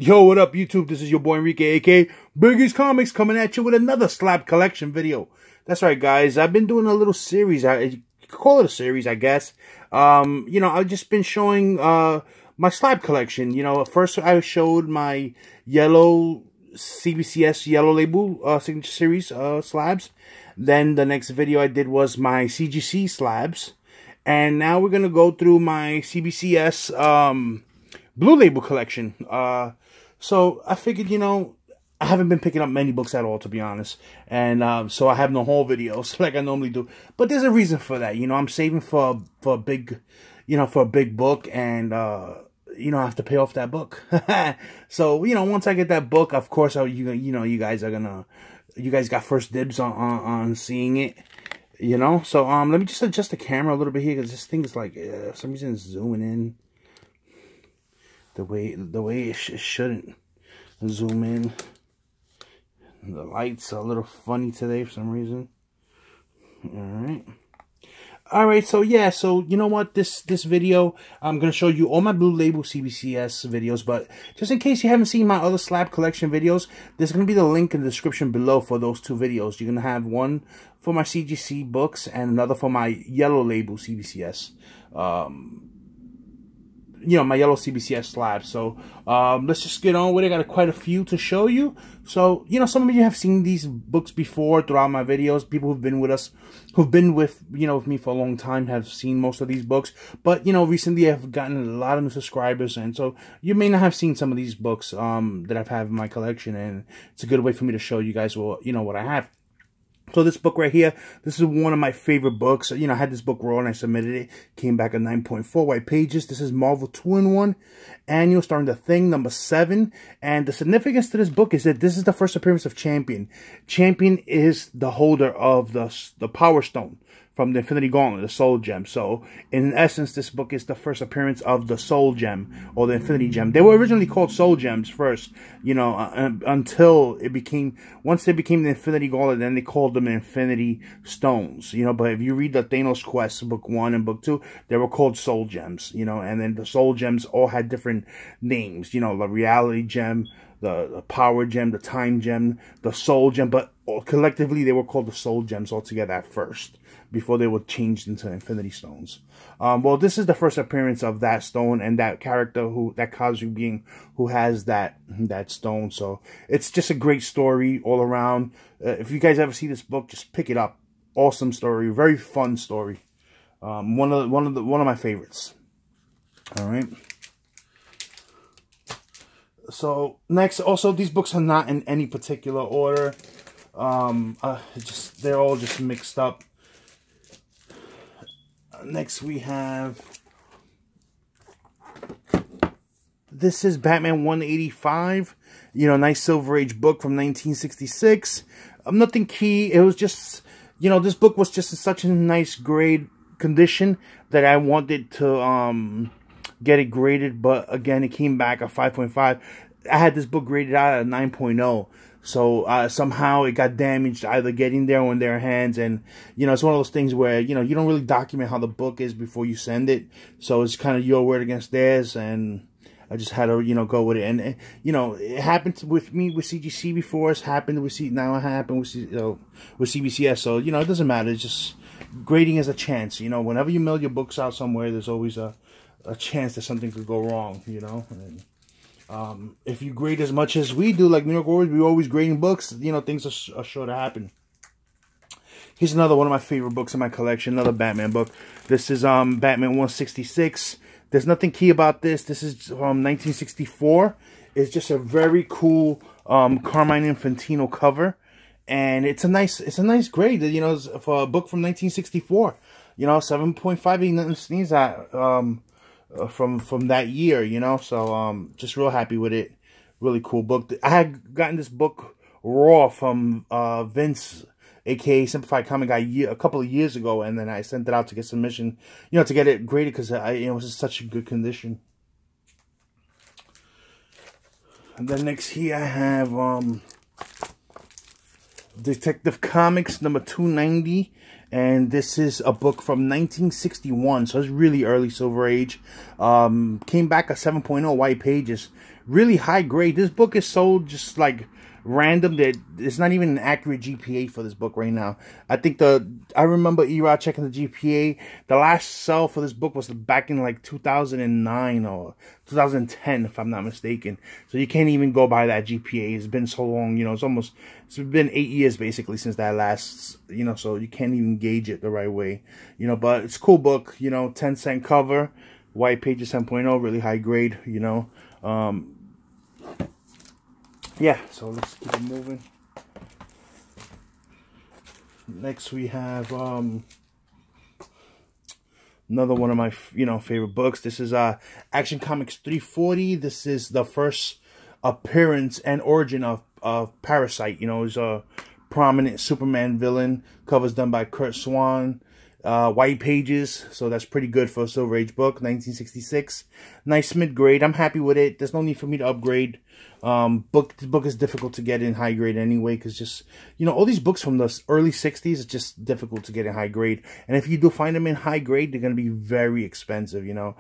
Yo, what up, YouTube? This is your boy Enrique, aka Biggest Comics, coming at you with another Slab collection video. That's right, guys. I've been doing a little series. You could call it a series, I guess. I've just been showing my Slab collection. First I showed my yellow CBCS yellow label signature series slabs. Then the next video I did was my CGC slabs. And now we're going to go through my CBCS blue label collection. So I figured, I haven't been picking up many books at all, to be honest. And so I have no haul videos like I normally do. But there's a reason for that. I'm saving for a big, for a big book, and I have to pay off that book. So, once I get that book, of course, you guys got first dibs on seeing it. So let me just adjust the camera a little bit here, because this thing is like for some reason it's zooming in the way it shouldn't zoom in. The lights are a little funny today for some reason. All right, so yeah, so you know what, this video, I'm going to show you all my blue label CBCS videos, but just in case you haven't seen my other slab collection videos, there's going to be the link in the description below for those two videos. You're going to have one for my CGC books and another for my yellow label CBCS, my yellow CBCS slabs. So let's just get on with it. I got quite a few to show you. So some of you have seen these books before throughout my videos. People who've been with us, who've been with with me for a long time, have seen most of these books. But recently I've gotten a lot of new subscribers, and so you may not have seen some of these books that I've had in my collection, and it's a good way for me to show you guys what what I have. So this book right here, this is one of my favorite books. I had this book raw and I submitted it. Came back at 9.4 white pages. This is Marvel 2-in-1 Annual starring The Thing, number 7. And the significance to this book is that this is the first appearance of Champion. Champion is the holder of the Power Stone from the Infinity Gauntlet, the Soul Gem. So, in essence, this book is the first appearance of the Soul Gem, or the Infinity Gem. They were originally called Soul Gems first, until it became, once they became the Infinity Gauntlet, then they called them Infinity Stones, but if you read the Thanos Quest, book 1 and book 2, they were called Soul Gems, and then the Soul Gems all had different names, the Reality Gem, the Power Gem, the Time Gem, the Soul Gem, but collectively they were called the Soul Gems altogether at first, before they were changed into Infinity Stones. Well, this is the first appearance of that stone and that character, that cosmic being who has that stone. So it's just a great story all around. If you guys ever see this book, just pick it up. Awesome story, very fun story. One of my favorites. All right. So next, also these books are not in any particular order. They're all just mixed up. Next we have, this is Batman 185, nice Silver Age book from 1966. Nothing key. It was just, this book was just in such a nice grade condition that I wanted to get it graded, but again, it came back a 5.5. I had this book graded out at a 9.0. So somehow it got damaged either getting there or in their hands, and it's one of those things where you don't really document how the book is before you send it, so it's kind of your word against theirs, and I just had to go with it. And it happened with me with CGC before, it's happened with now it happened with CBCS, so it doesn't matter. It's just grading is a chance. Whenever you mail your books out somewhere, there's always a chance that something could go wrong. And, if you grade as much as we do, like New York Warriors, we're always grading books, things are sure to happen. Here's another one of my favorite books in my collection, another Batman book. This is Batman 166. There's nothing key about this. This is from 1964. It's just a very cool Carmine Infantino cover, and it's a nice grade. For a book from 1964. 7.5 ain't nothing to sneeze at. From that year, so just real happy with it. Really cool book. I had gotten this book raw from Vince, aka Simplified Comic Guy, a couple of years ago, and then I sent it out to get submission, to get it graded, because it was in such a good condition. And then next here I have Detective Comics number 290, And this is a book from 1961, so it's really early Silver Age. Came back at 7.0 white pages. Really high grade. This book is so just like random that it's not even an accurate GPA for this book right now. I think I remember Erod checking the GPA. The last sell for this book was back in like 2009 or 2010, if I'm not mistaken. So you can't even go by that GPA. It's been so long, you know, it's been 8 years basically since that last, you know, so you can't even gauge it the right way, you know, but it's a cool book, you know, 10-cent cover, white pages 7.0, really high grade, you know. Yeah, so let's keep it moving. Next we have another one of my, you know, favorite books. This is Action Comics 340. This is the first appearance and origin of Parasite. You know, he's a prominent Superman villain. Covers done by Kurt Swan. White pages, so that's pretty good for a Silver Age book. 1966. Nice mid-grade. I'm happy with it. There's no need for me to upgrade. This book is difficult to get in high grade anyway, because just, you know, all these books from the early 60s, it's just difficult to get in high grade. And if you do find them in high grade, they're going to be very expensive, you know.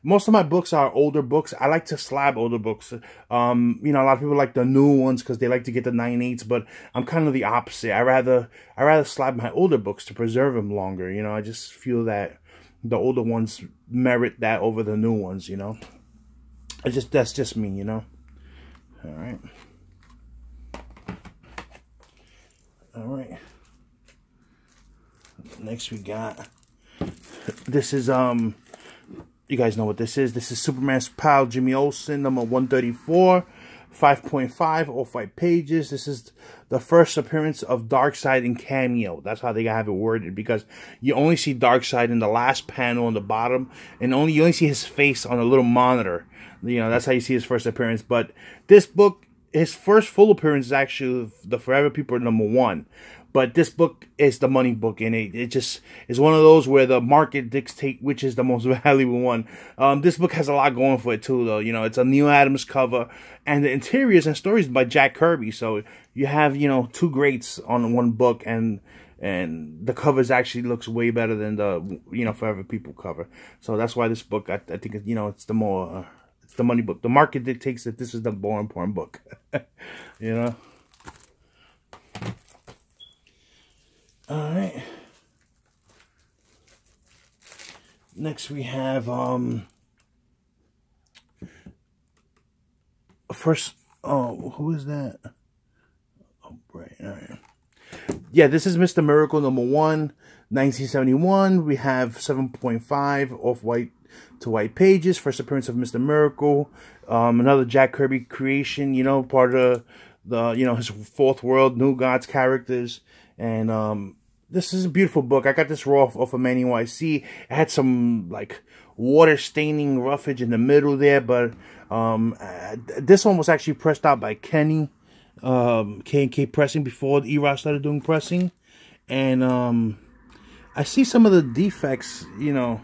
Most of my books are older books. I like to slab older books. You know, a lot of people like the new ones because they like to get the 9/8, but I'm kind of the opposite. I rather slab my older books to preserve them longer, you know. I just feel that the older ones merit that over the new ones, you know. That's just me, you know. All right. Next we got, this is you guys know what this is. This is Superman's pal Jimmy Olsen, number 134, 5.5, off-white pages. This is the first appearance of Darkseid in cameo. That's how they have it worded, because you only see Darkseid in the last panel on the bottom, and you only see his face on a little monitor. You know, that's how you see his first appearance. But this book, his first full appearance is actually the Forever People number 1. But this book is the money book, and it just is one of those where the market dictates which is the most valuable one. This book has a lot going for it too, though. You know, it's a Neil Adams cover, and the interiors and stories by Jack Kirby. So you have, you know, two greats on one book, and the covers actually looks way better than the, you know, Forever People cover. So that's why this book, I think, you know, it's the more it's the money book. The market dictates that this is the more important book. You know. All right. Next we have first. Oh, who is that? Oh, right. All right. Yeah, this is Mr. Miracle number 1, 1971. We have 7.5 off-white to white pages. First appearance of Mr. Miracle. Another Jack Kirby creation. You know, part of the, you know, his Fourth World, New Gods characters. And this is a beautiful book. I got this raw off of Man NYC. It had some like water staining roughage in the middle there, but this one was actually pressed out by Kenny, K&K Pressing, before Erod started doing pressing. And I see some of the defects, you know,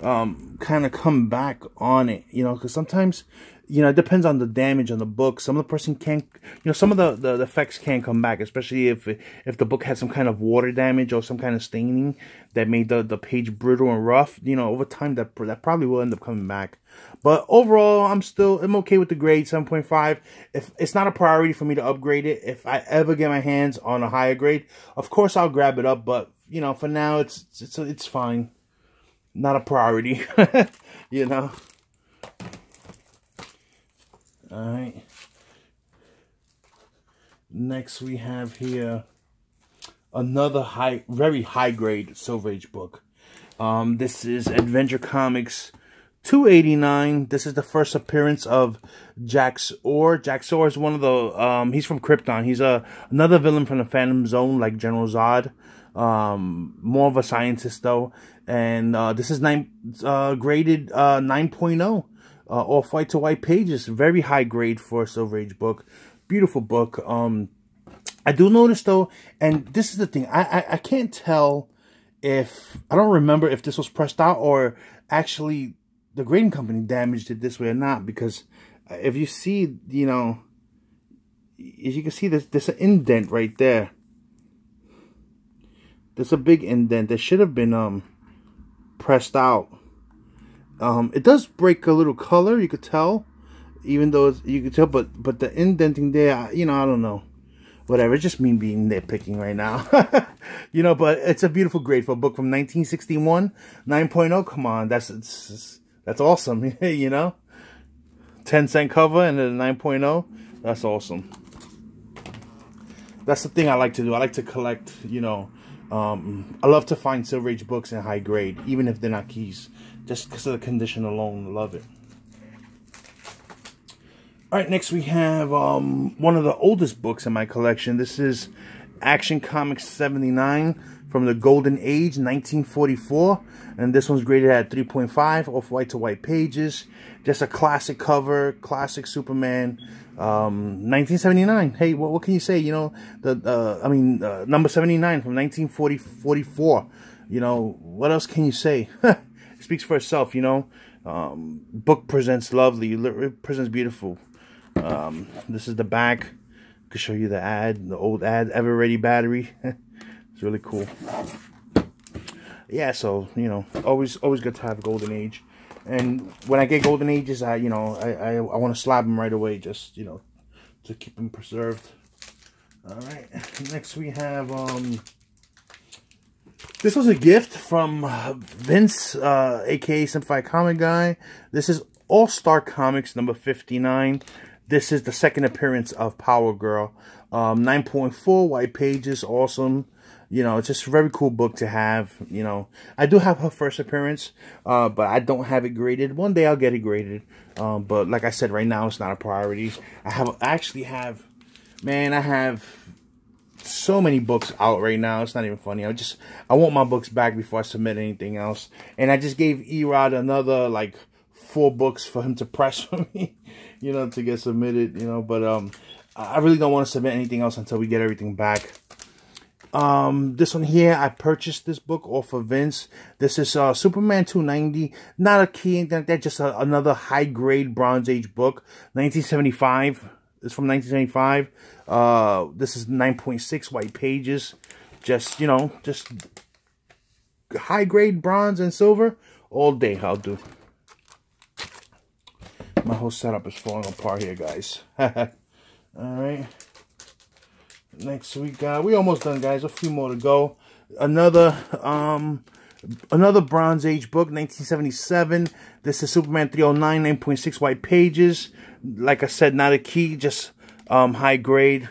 kind of come back on it, you know, because sometimes, you know, it depends on the damage on the book. Some of the person can't, you know, some of the effects can't come back, especially if the book had some kind of water damage or some kind of staining that made the page brittle and rough. You know, over time that probably will end up coming back. But overall, I'm okay with the grade 7.5. If it's not a priority for me to upgrade it, if I ever get my hands on a higher grade, of course I'll grab it up. But you know, for now it's fine. Not a priority, you know. All right. Next we have here another very high grade Silver Age book. This is Adventure Comics 289. This is the first appearance of Jax Orr. Jax Orr is one of the he's from Krypton. He's another villain from the Phantom Zone, like General Zod. More of a scientist though. And this is graded 9.0. Off-white to white pages. Very high grade for a Silver Age book. Beautiful book. I do notice though, and this is the thing, I can't tell if, I don't remember if this was pressed out or actually the grading company damaged it this way or not, because if you see, you know, as you can see, there's an indent right there. there's a big indent. That should have been pressed out. It does break a little color, you could tell, even though you could tell, but the indenting there, you know, I don't know. Whatever, it's just me being nitpicking right now. You know, but it's a beautiful grade for a book from 1961, 9.0. Come on, that's awesome. You know, 10-cent cover and then 9.0. That's awesome. That's the thing I like to do. I like to collect, you know. I love to find Silver Age books in high grade, even if they're not keys, just because of the condition alone. I love it. All right, next we have one of the oldest books in my collection. This is Action Comics 79 from the Golden Age, 1944. And this one's graded at 3.5, off-white to white pages. Just a classic cover, classic Superman, 1979. Hey, what can you say? You know, number 79 from 1944. You know, what else can you say? It speaks for itself, you know. Book presents lovely, it presents beautiful. This is the back. I could show you the ad, the old ad, Ever Ready battery. It's really cool. Yeah, so, you know, always good to have Golden Age. And when I get Golden Ages, I want to slab them right away, just, you know, to keep them preserved. All right, next we have, this was a gift from Vince, aka Simplified Comic Guy. This is All-Star Comics number 59. This is the second appearance of Power Girl. 9.4 white pages, awesome. You know, it's just a very cool book to have. You know, I do have her first appearance, but I don't have it graded. One day I'll get it graded. But like I said, right now it's not a priority. I have so many books out right now. It's not even funny. I want my books back before I submit anything else. And I just gave Erod another like 4 books for him to press for me, you know, to get submitted, you know. But I really don't want to submit anything else until we get everything back. This one here, I purchased this book off of Vince. This is Superman 290. Not a key, anything like that, just another high-grade Bronze Age book. 1975. It's from 1975. This is 9.6 white pages. Just, you know, just high-grade bronze and silver. All day I'll do. My whole setup is falling apart here, guys. Alright. Next we got, we almost done, guys. A few more to go. Another Bronze Age book, 1977. This is Superman 309, 9.6 white pages. Like I said, not a key, just high grade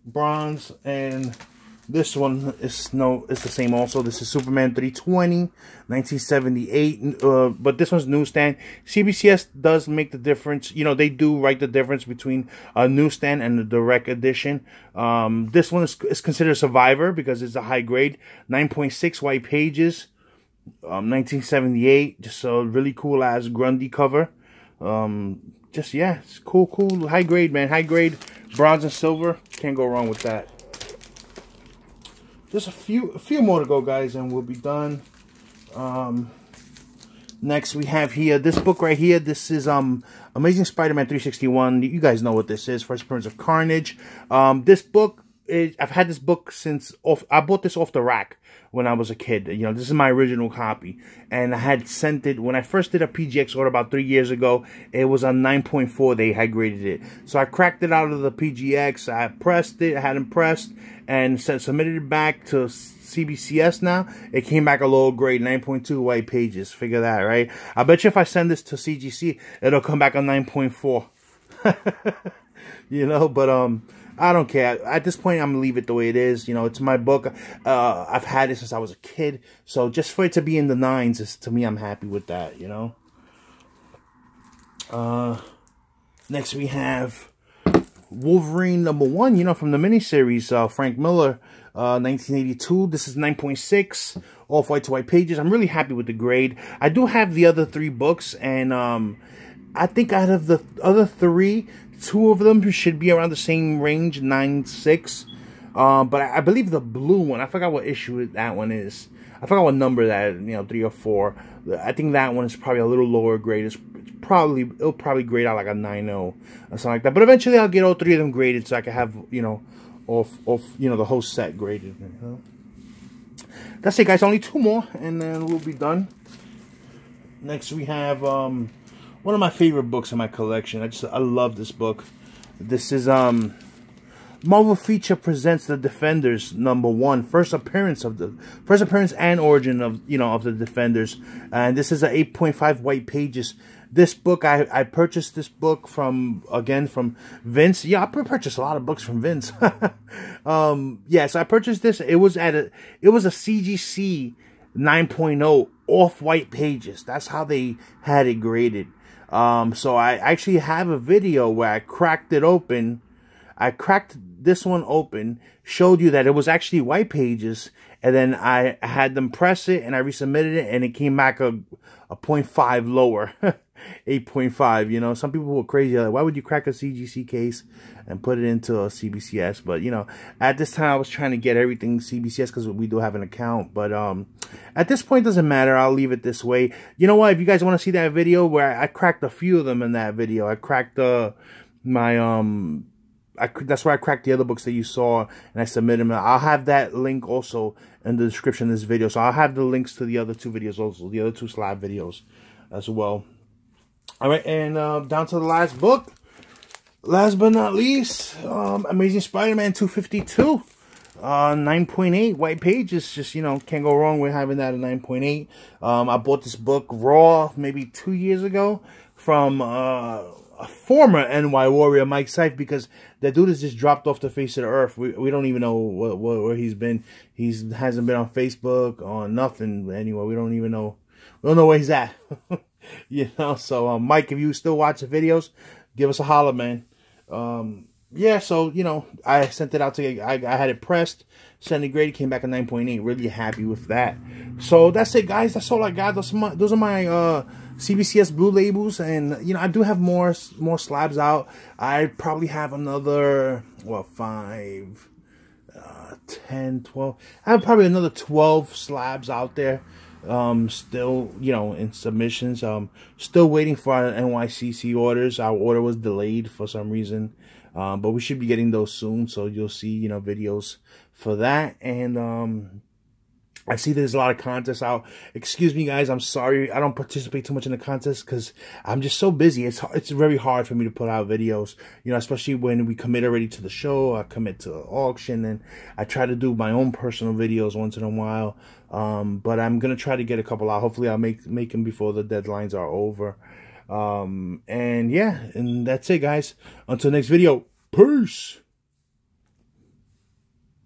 bronze. And this one is it's the same also. This is Superman 320, 1978. But this one's newsstand. CBCS does make the difference. You know, they do write the difference between a newsstand and the direct edition. This one is considered a survivor because it's a high grade. 9.6 white pages. 1978. Just a really cool ass Grundy cover. Just, yeah, it's cool. High grade, man. High grade bronze and silver. Can't go wrong with that. Just a few more to go, guys, and we'll be done. Next, we have here this book right here. This is Amazing Spider-Man 361. You guys know what this is. First appearance of Carnage. This book, I've had this book since I bought this off the rack when I was a kid. You know, this is my original copy, and I had sent it when I first did a PGX order about 3 years ago. It was on 9.4. They had graded it, so I cracked it out of the PGX. I pressed it. I had them pressed and submitted it back to CBCS. Now it came back a low grade, 9.2 white pages. Figure that, right? I bet you if I send this to CGC, it'll come back on 9.4. You know, but I don't care. At this point, I'm gonna leave it the way it is. You know, it's my book. I've had it since I was a kid, so just for it to be in the 9s, to me, I'm happy with that. You know. Next, we have Wolverine #1. You know, from the miniseries, Frank Miller, 1982. This is 9.6 off-white to white pages. I'm really happy with the grade. I do have the other 3 books, and I think out of the other 3. 2 of them should be around the same range, 9.6. But I believe the blue one, I forgot what issue that one is. I forgot what number that, you know, 3 or 4. I think that one is probably a little lower grade. It'll probably grade out like a 9.0 or something like that. But eventually I'll get all 3 of them graded so I can have, you know, off you know, the whole set graded. You know? that's it, guys. Only 2 more, and then we'll be done. Next, we have one of my favorite books in my collection. I love this book. This is Marvel Feature presents The Defenders #1, first appearance and origin of of the Defenders, and this is a 8.5 white pages. This book, I purchased this book from Vince. Yeah, I purchased a lot of books from Vince. Yeah, so I purchased this. It was a CGC 9.0 off white pages. That's how they had it graded. So I actually have a video where I cracked it open. I cracked this one open, showed you that it was actually white pages, and then I had them press it, and I resubmitted it, and it came back a 0.5 lower. 8.5, some people were crazy, like, why would you crack a CGC case and put it into a CBCS? But, at this time, I was trying to get everything CBCS because we do have an account. But at this point, it doesn't matter. I'll leave it this way. You know what? If you guys want to see that video where I cracked a few of them in that video, I cracked that's where I cracked the other books that you saw, and I submitted them. I'll have that link also in the description of this video. So I'll have the links to the other 2 videos also, the other 2 slab videos as well. All right, and down to the last book. Last but not least, Amazing Spider-Man 252. 9.8 white pages. Just, can't go wrong with having that at 9.8. I bought this book raw maybe 2 years ago from a former NY Warrior, Mike Seif, because that dude has just dropped off the face of the earth. We don't even know where he's been. He hasn't been on Facebook or nothing anywhere. We don't even know. We don't know where he's at. So Mike, if you still watch the videos, give us a holler, man. Yeah, so I sent it out to I had it pressed, sent it graded, came back at 9.8. Really happy with that. So that's it, guys. That's all I got. Those are my CBCS blue labels, and I do have more slabs out. I probably have another 5, 10, 12. I have probably another 12 slabs out there. Still, in submissions. Still waiting for our NYCC orders. Our order was delayed for some reason, but we should be getting those soon. So you'll see, videos for that. And I see there's a lot of contests out. Excuse me, guys. I'm sorry. I don't participate too much in the contest because I'm just so busy. It's very hard for me to put out videos, especially when we commit already to the show. I commit to the auction, and I try to do my own personal videos once in a while. But I'm going to try to get a couple out. Hopefully I'll make them before the deadlines are over. And yeah, and that's it, guys. Until next video. Peace.